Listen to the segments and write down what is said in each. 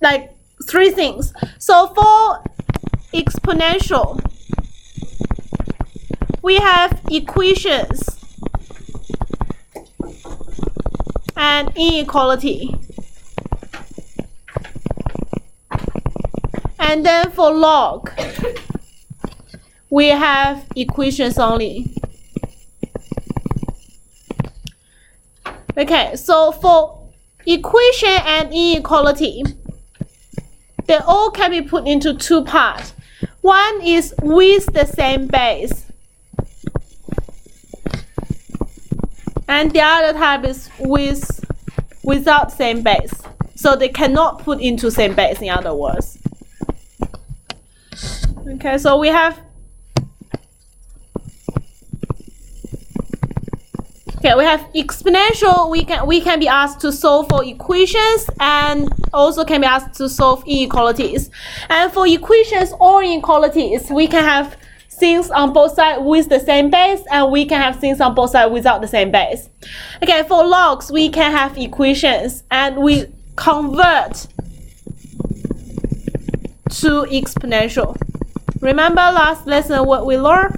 like 3 things. So for exponential, we have equations and inequality. And then for log, we have equations only. Okay, so for equation and inequality, they all can be put into 2 parts. One is with the same base, and the other type is without same base. So they cannot put into same base, in other words. Okay, so we have exponential. We can be asked to solve for equations and also can be asked to solve inequalities. And for equations or inequalities, we can have things on both sides with the same base, and we can have things on both sides without the same base. Okay, for logs, we can have equations and we convert to exponential. Remember last lesson what we learned?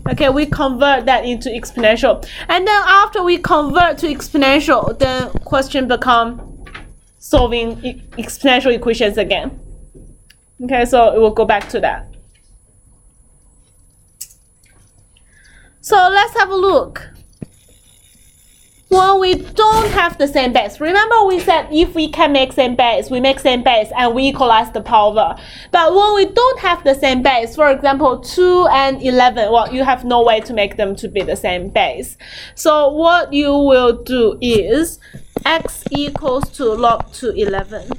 Okay, we convert that into exponential. And then after we convert to exponential, the question becomes solving exponential equations again. Okay, so it will go back to that. So let's have a look. When we don't have the same base, remember we said if we can make same base, we make same base and we equalize the power. But when we don't have the same base, for example 2 and 11, well, you have no way to make them to be the same base. So what you will do is x equals to log 2 11.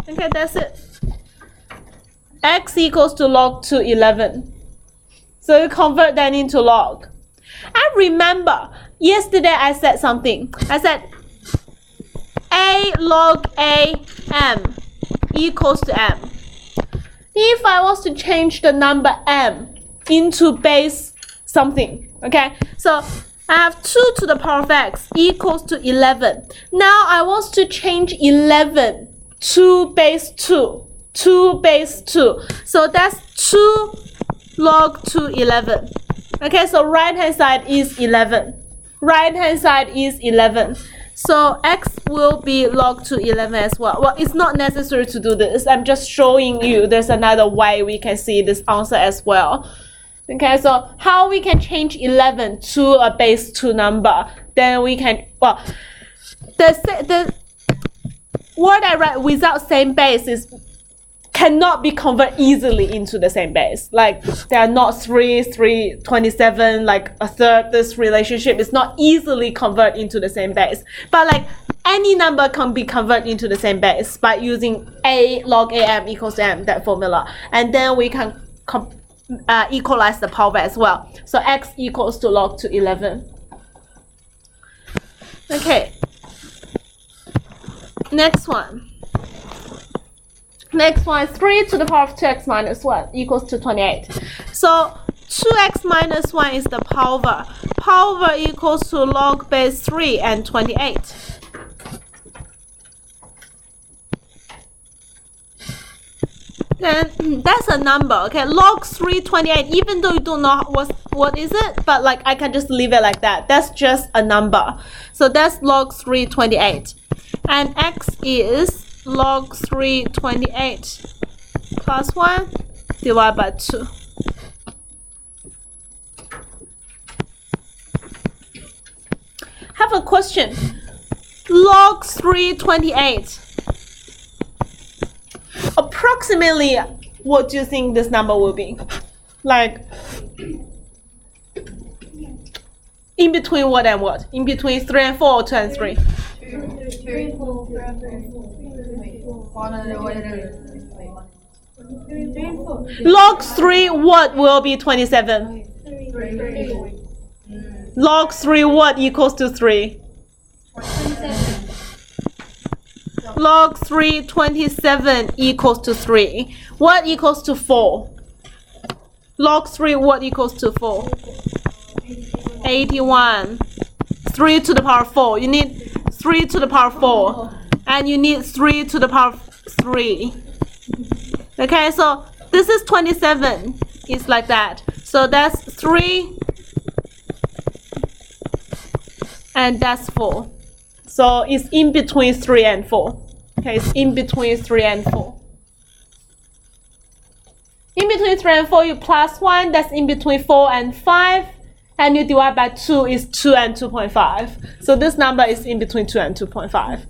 Okay, that's it. X equals to log 2 11. So you convert that into log. And remember, yesterday I said something. I said a log a m equals to m. If I was to change the number m into base something, okay? So I have 2 to the power of x equals to 11. Now I want to change 11 to base 2. 2 base 2. So that's 2 log 2 11. Okay, so right hand side is 11. Right hand side is 11. So x will be log 2 11 as well. Well, it's not necessary to do this. I'm just showing you there's another way we can see this answer as well. Okay, so how we can change 11 to a base 2 number? Then we can, well, the word I write without same base is cannot be converted easily into the same base. Like they are not 3, 3, 27, like a third. This relationship is not easily converted into the same base. But like any number can be converted into the same base by using a log am equals to m, that formula. And then we can equalize the power as well. So x equals to log 2 11. Okay. Next one. Next one is 3 to the power of 2x minus 1 equals to 28. So 2x minus 1 is the power. Power equals to log base 3 and 28. Then that's a number, okay? Log 3 28, even though you don't know what is it, but like I can just leave it like that. That's just a number. So that's log 3 28. And x is log 3 28 plus 1 divided by 2. Have a question. Log 3 28. Approximately, what do you think this number will be? Like, in between what and what? In between 3 and 4 or 2 and 3? Log 3 what will be 27? Log 3 what equals to 3? Log 3 27 equals to 3. What equals to 4? Log 3 what equals to 4? 81. 3 to the power 4. You need 3 to the power 4. And you need 3 to the power 3. Okay, so this is 27. It's like that. So that's 3 and that's 4. So it's in between 3 and 4. Okay, it's in between 3 and 4. In between 3 and 4, you plus 1. That's in between 4 and 5. And you divide by 2 is 2 and 2.5. So this number is in between 2 and 2.5.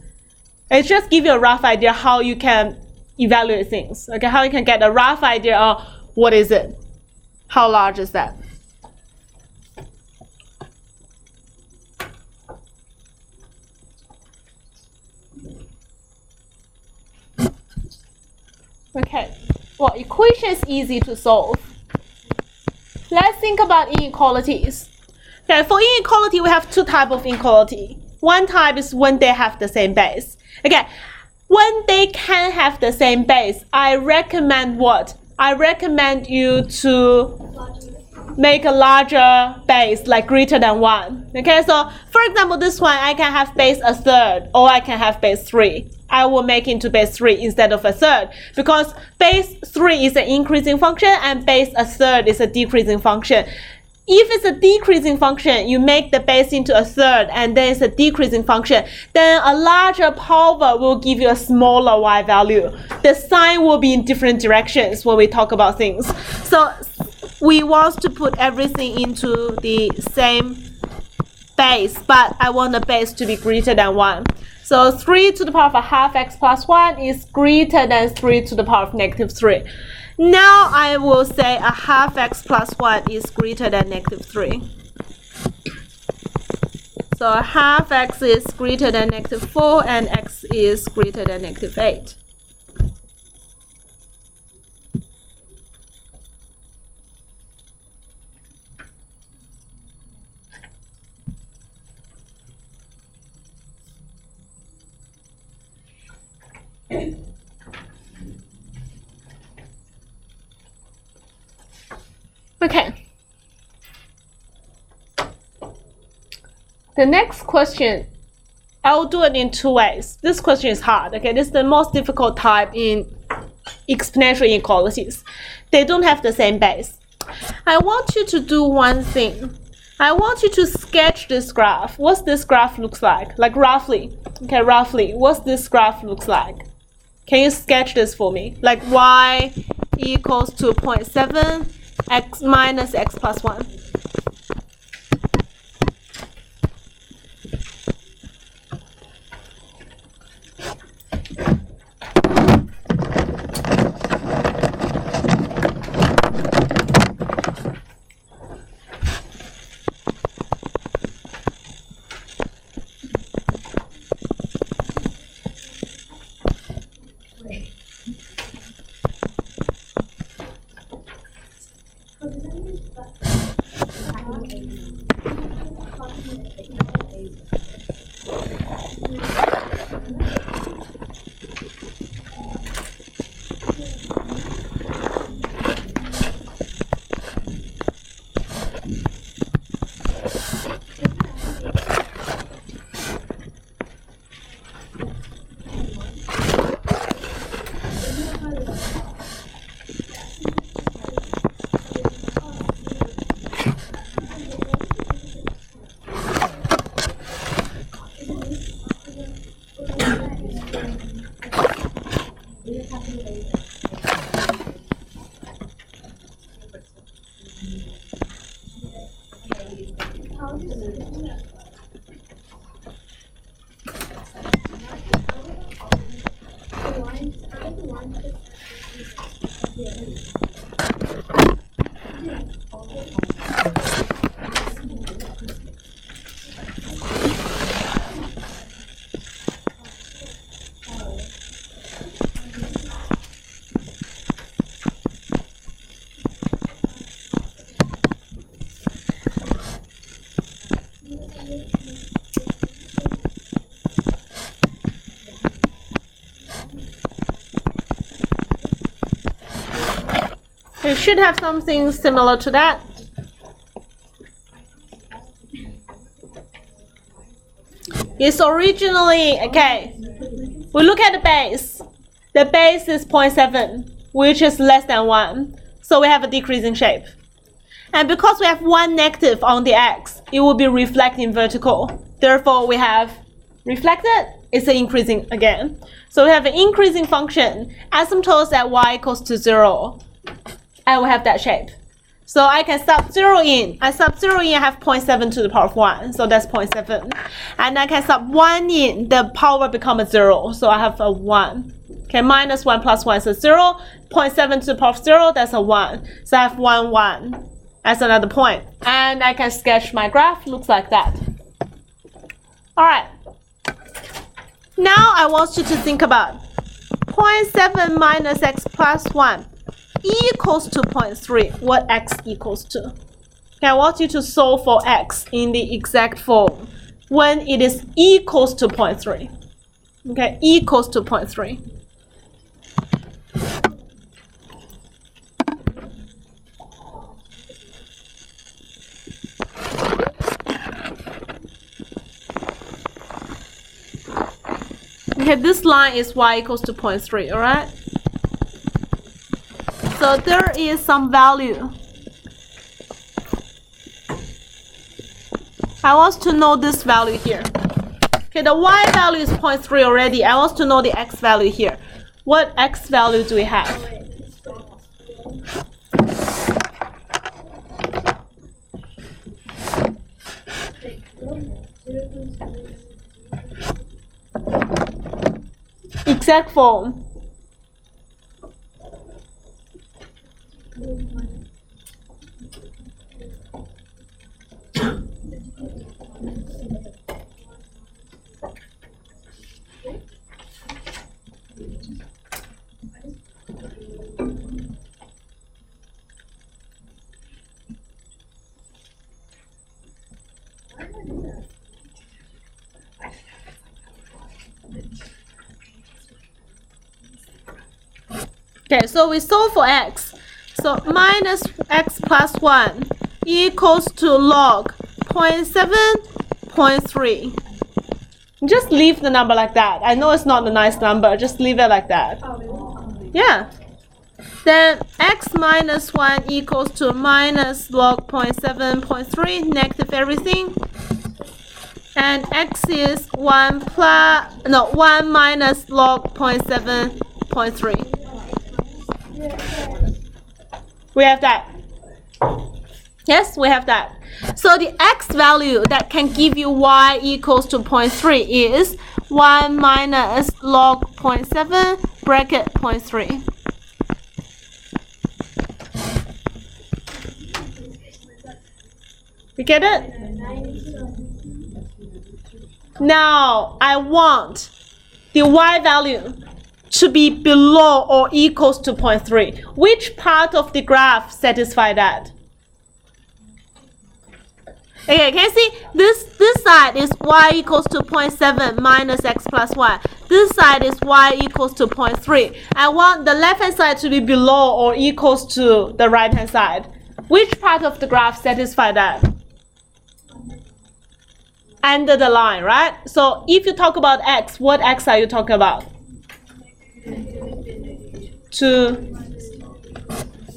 It just gives you a rough idea how you can evaluate things. Okay, how you can get a rough idea of what is it. How large is that? Okay, well, equation is easy to solve. Let's think about inequalities. Okay, for inequality, we have 2 types of inequality. One type is when they have the same base. Okay, when they can have the same base, I recommend what? I recommend you to make a larger base, like greater than 1. Okay, so for example, this one, I can have base a third, or I can have base 3. I will make into base 3 instead of a third, because base 3 is an increasing function and base a third is a decreasing function. If it's a decreasing function, you make the base into a third and then it's a decreasing function, then a larger power will give you a smaller y value. The sign will be in different directions when we talk about things. So we want to put everything into the same base, but I want the base to be greater than 1. So 3 to the power of a half x plus 1 is greater than 3 to the power of negative 3. Now I will say a half x plus 1 is greater than negative 3. So a half x is greater than negative 4 and x is greater than negative 8. Okay. The next question, I will do it in 2 ways. This question is hard. Okay, this is the most difficult type in exponential inequalities. They don't have the same base. I want you to do one thing. I want you to sketch this graph. What's this graph looks like? Like roughly. Okay, roughly. What's this graph looks like? Can you sketch this for me? Like y equals to 0.7, x minus x plus 1. It should have something similar to that. It's originally, okay, we look at the base. The base is 0.7, which is less than 1. So we have a decreasing shape. And because we have one negative on the x, it will be reflecting vertical. Therefore, we have reflected, it's increasing again. So we have an increasing function, asymptotes at y equals to 0. And we have that shape. So I can sub 0 in. I sub 0 in, I have 0.7 to the power of 1. So that's 0.7. And I can sub 1 in, the power becomes a 0. So I have a 1. Okay, minus 1 plus 1 is a 0. 0.7 to the power of 0, that's a 1. So I have 1, 1. That's another point. And I can sketch my graph. Looks like that. All right. Now I want you to think about 0.7 minus x plus 1 equals to 0.3. What x equals to? Okay, I want you to solve for x in the exact form when it is equals to 0.3. Okay, equals to 0.3. Okay, this line is y equals to 0.3, all right? So there is some value. I want to know this value here. Okay, the y value is 0.3 already. I want to know the x value here. What x value do we have? Exact form. Okay, so we solve for x. So minus x plus 1 equals to log 0.7, 0.3. Just leave the number like that. I know it's not a nice number. Just leave it like that. Yeah. Then x minus 1 equals to minus log 0.7, 0.3, negative everything. And x is 1 minus log 0.7, 0.3. We have that. Yes, we have that. So the x value that can give you y equals to 0.3 is 1 minus log 0.7 bracket 0.3. You get it? Now I want the y value to be below or equals to 0.3. Which part of the graph satisfies that? Okay, can you see this side is y equals to 0.7 minus x plus 1. This side is y equals to 0.3. I want the left hand side to be below or equals to the right hand side. Which part of the graph satisfies that? Under the line, right? So if you talk about x, what x are you talking about?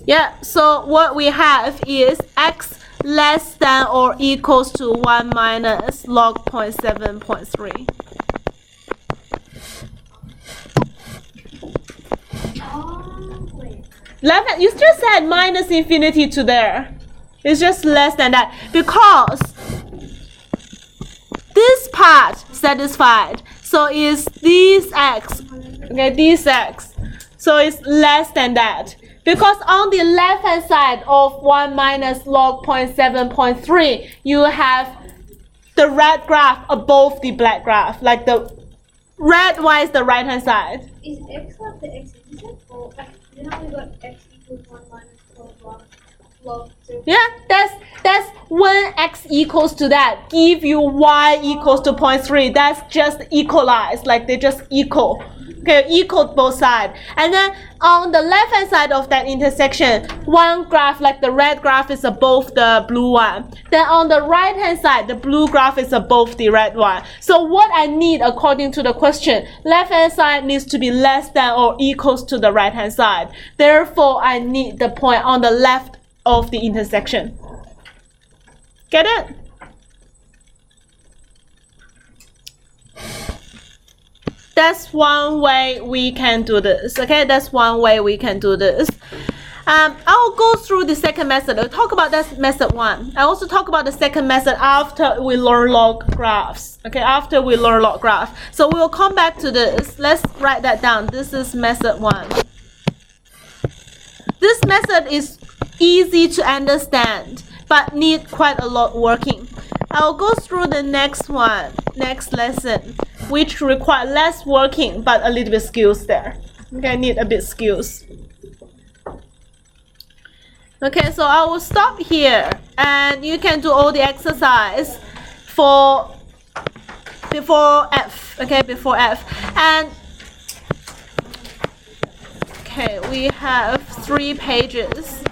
Yeah, so what we have is x less than or equals to 1 minus log 0.7, 0.3. Left, you just said minus infinity to there. It's just less than that because this part satisfied. So is this x, okay, this x. So it's less than that. Because on the left hand side of 1 minus log 0.7, 0.3, you have the red graph above the black graph. Like the red one is the right hand side. Is x not the x intercept? Or then we got x equals 1 minus log 0. Yeah, that's when x equals to that. Give you y equals to 0.3. That's just equalized, like they just equal. Okay, equal both sides. And then on the left hand side of that intersection, one graph, like the red graph, is above the blue one. Then on the right hand side, the blue graph is above the red one. So what I need according to the question, left hand side needs to be less than or equals to the right hand side. Therefore, I need the point on the left of the intersection. Get it? That's one way we can do this. Okay, that's one way we can do this. I'll go through the second method. I'll talk about that method one. I also talk about the second method after we learn log graphs. Okay, after we learn log graph. So we'll come back to this. Let's write that down. This is method one. This method is easy to understand, but need quite a lot working. I'll go through the next one, next lesson, which require less working, but a little bit skills there. Okay, need a bit skills. Okay, so I will stop here, and you can do all the exercise for before F. Okay, before F, and okay, we have 3 pages.